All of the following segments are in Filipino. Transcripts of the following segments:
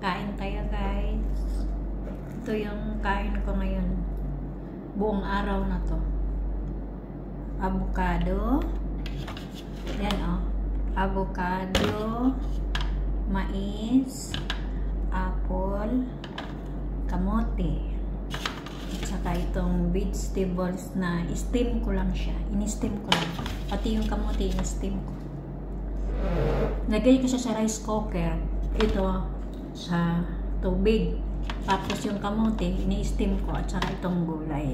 Kain tayo guys. Ito yung kain ko ngayon. Buong araw na to. Avocado. Yan o. Avocado. Mais. Apple. Kamote. At saka itong vegetables na steam ko lang siya. In-steam ko lang. Pati yung kamote in-steam ko. Lagay ko siya sa rice cooker. Ito sa tubig. Tapos yung kamote, ini-steam ko at saka itong gulay.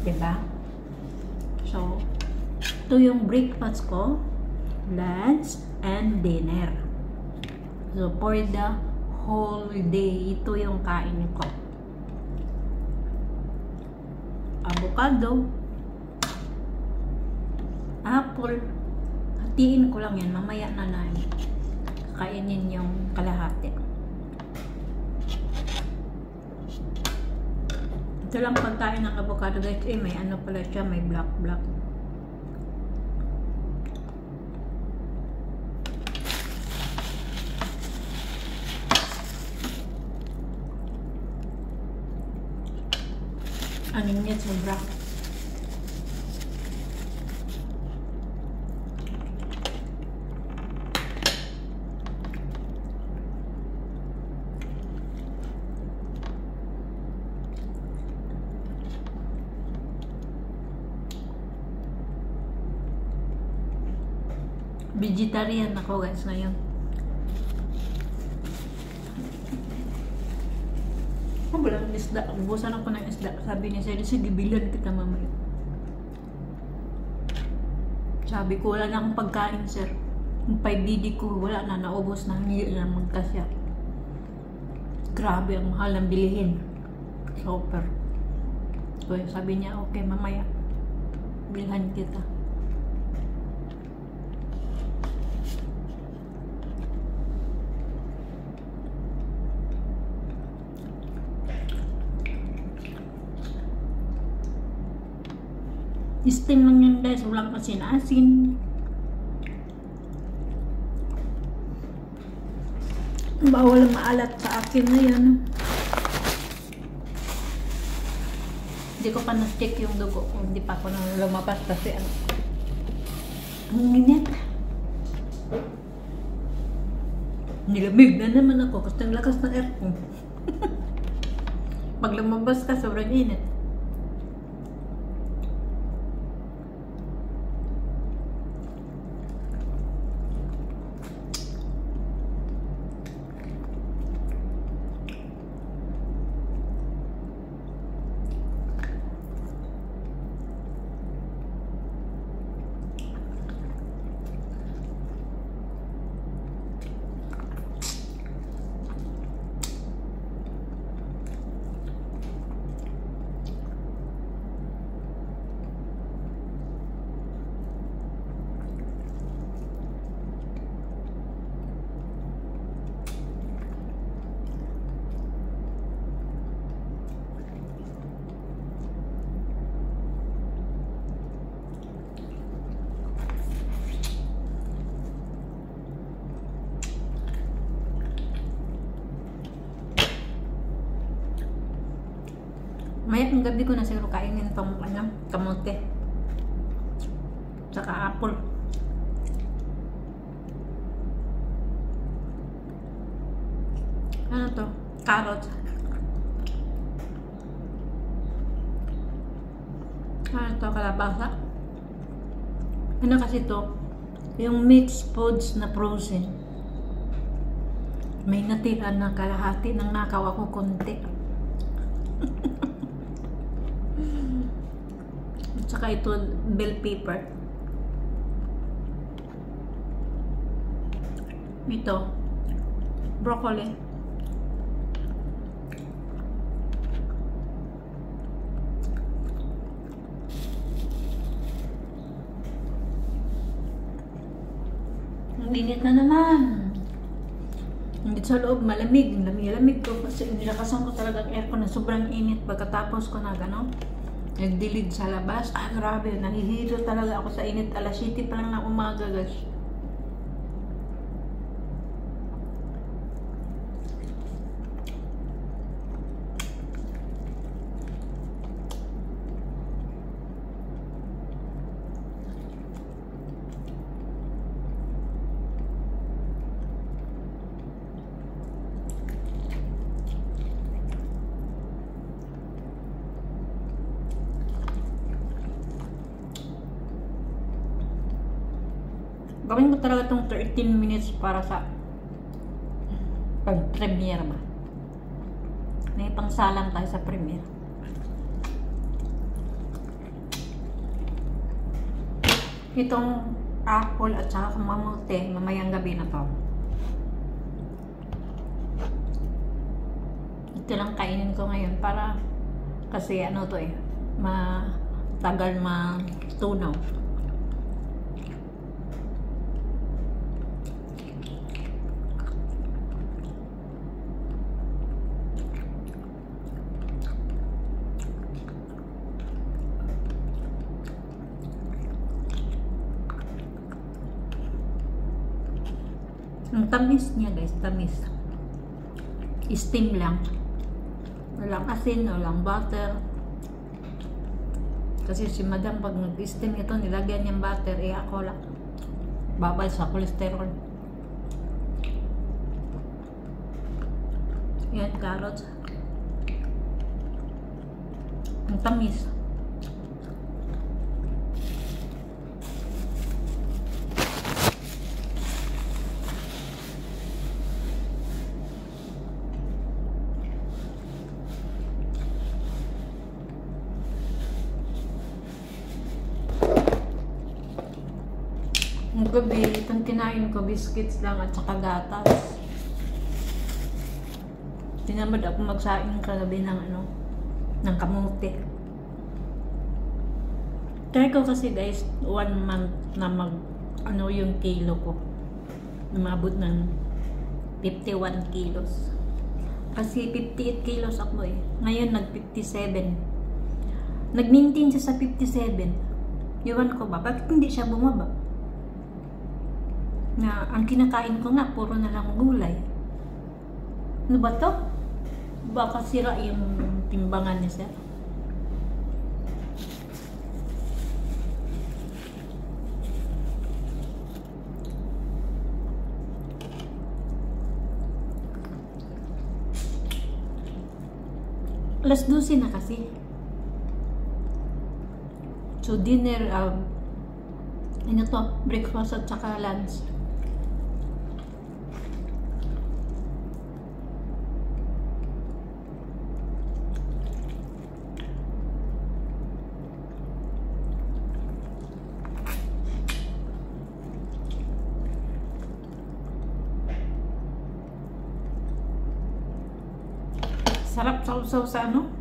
Diba? So, ito yung breakfast ko, lunch, and dinner. So, for the whole day, ito yung kain ko. Avocado, apple, hatiin ko lang yan, mamaya na namin kainin yung kalahati. Ito lang pagkain ng avocado guys, may ano pala siya, may black. Anin niya sobra. Vegetarian ako guys ngayon. Walang isda. Ubusan ako ng isda. Sabi niya sa'yo, sige bilan kita mamaya. Sabi ko, wala na akong pagkain sir. Yung 5DD ko, wala na, naubos na. Hindi na magkasya. Grabe, ang mahal ng bilihin. Super. So, sabi niya, okay mamaya. Bilhan kita. Steam lang yan guys, walang asin-asin. Bawal maalat sa akin na yan. Hindi ko pa na-check yung dugo ko, hindi pa ako nang lumabas kasi ang init. Nilamig na naman ako kasi ang lakas ng aircon. Pag lumabas ka, sobrang init. Mayat ng gabi ko na siguro kainin itong kamote. Tsaka apple. Ano to? Carrot. Ano to? Kalabasa. Ano kasi to? Yung mixed foods na frozen. May natira na kalahati nang nakaw ako konti. Tsaka ito, bell pepper. Ito, broccoli. Ang init na naman. Hindi sa loob, malamig. Lamig ko kasi nilakasan ko talaga ang aircon na sobrang init. Pagkatapos ko na gano'n, nagdilig sa labas. Grabe, nahihilo talaga ako sa init. Alas 7 pa lang na umaga guys. Gawin ko talaga itong 13 minutes para sa pag-premiere ba. May pangsalang tayo sa premiere. Itong apple at saka kamote, mamayang gabi na to. Ito lang kainin ko ngayon para kasi ano to eh, matagal matunaw. Ang tamis niya guys, tamis. Steam lang. Walang asin, walang butter. Kasi si madam pag nag-steam ito, nilagyan niyang butter, eh ako lang. Babal sa cholesterol. Yan, carrots. Ang tamis. Ang gabi, itong kinain ko, biscuits lang at saka gatas. Tinamad ako magsaing kagabi ng ano, ng kamote. Try ko kasi guys, 1 month na ano yung kilo ko. Umabot ng 51 kilos. Kasi 58 kilos ako eh. Ngayon nag-57. Nag-maintain siya sa 57. Iwan ko ba? Bakit hindi siya bumaba? Na ang kinakain ko nga puro na lang gulay. Ano ba to? Baka sira yung timbangan niya siya. Alas 12 na kasi. So dinner, ano to? Breakfast at saka lunch. Sarap sausaw sa ano?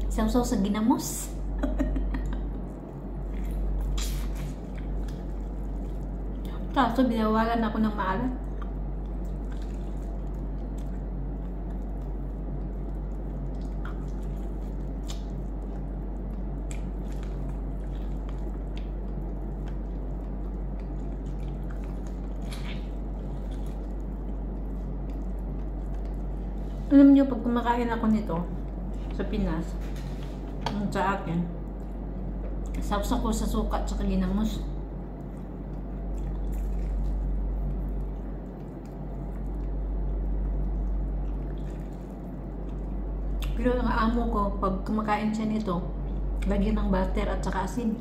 Sausaw sa ginamos. Kaso binawalan ako ng maalat. Alam niyo, pag kumakain ako nito sa Pinas, sa akin, sausaw ko sa suka at saka ginamos. Pero ang amo ko, pag kumakain siya nito, lagyan ng butter at saka asin.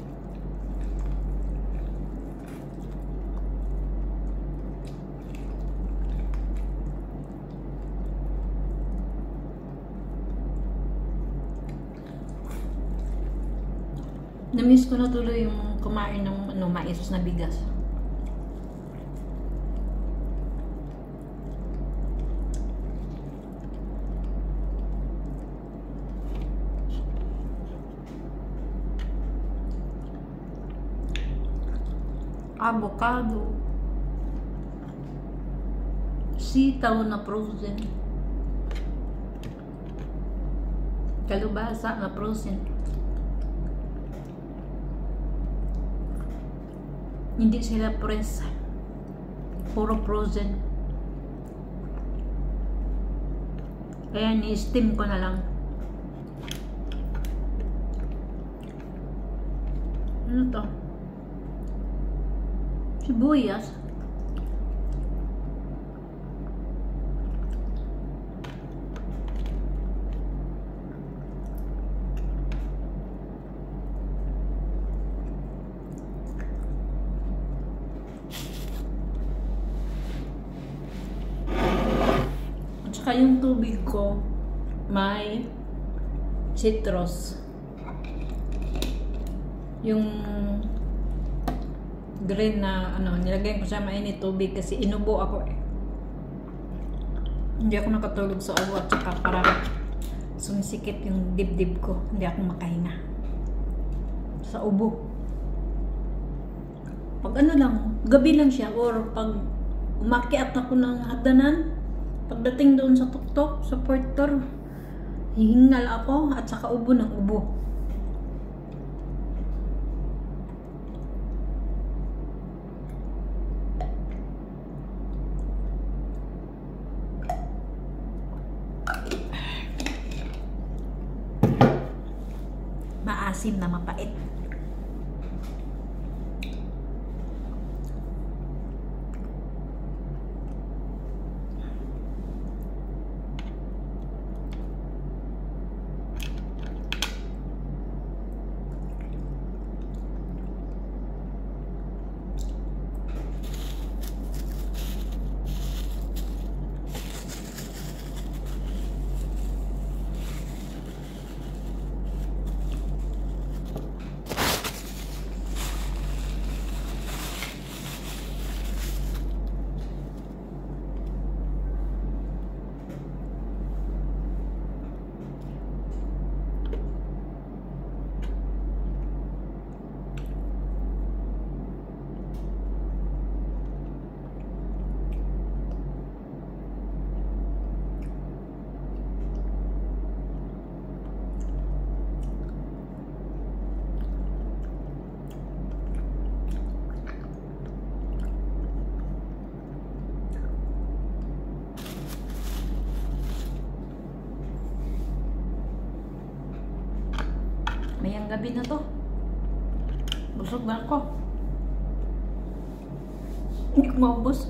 Namiss ko na tuloy yung kumain ng ano, mais na bigas. Avocado. Sitaw na frozen. Kalubasa na frozen. Hindi sila press. Puro frozen. Kaya ni-steam ko na lang. Ano to? Sibuyas. Tsaka yung tubig ko, may citrus. Yung green na ano, nilagay ko sa mainit tubig kasi inubo ako eh. Hindi ako nakatulog sa ubo at saka parang sumisikip yung dibdib ko. Hindi ako makahinga sa ubo. Pag ano lang, gabi lang siya or pag umakyat ako ng hagdanan, pagdating doon sa tuktok, sa portor, hihingal ako at saka ubo ng ubo. Maasim na mapait. Mayang gabi na to. Busog na ako. Hindi ko maubos.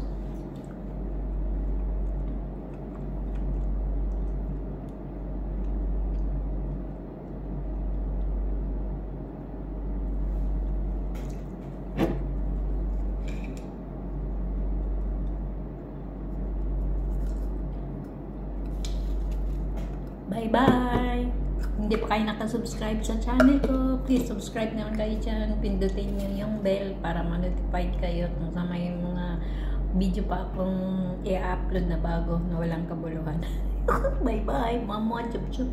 Bye-bye! Hindi pa kayo nakasubscribe sa channel ko, please subscribe naman kayo dyan. Pindutin nyo yung bell para ma-notified kayo kung sa may mga video pa akong i-upload na bago na walang kabuluhan. Bye-bye! Mama, chup-chup!